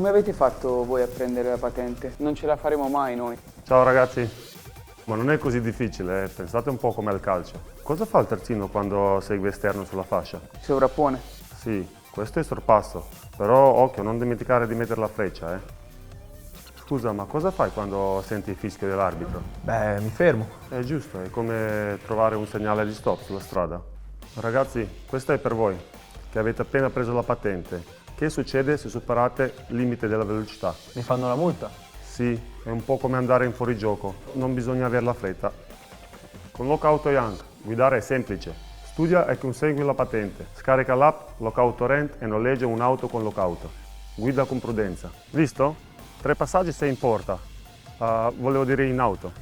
come avete fatto voi a prendere la patente? Non ce la faremo mai noi. Ciao ragazzi, ma non è così difficile, pensate un po' come al calcio. Cosa fa il terzino quando segue esterno sulla fascia? Sovrappone. Sì, questo è sorpasso, però occhio, non dimenticare di mettere la freccia, eh. Scusa, ma cosa fai quando senti il fischio dell'arbitro? Beh, mi fermo. È giusto, è come trovare un segnale di stop sulla strada. Ragazzi, questo è per voi, che avete appena preso la patente. Che succede se superate il limite della velocità? Mi fanno la multa. Sì, è un po' come andare in fuorigioco, non bisogna avere la fretta. Con Locauto Young, guidare è semplice. Studia e consegui la patente. Scarica l'app Locauto Rent e noleggia un'auto con Locauto. Guida con prudenza. Visto? 3 passaggi sei in porta. Volevo dire in auto.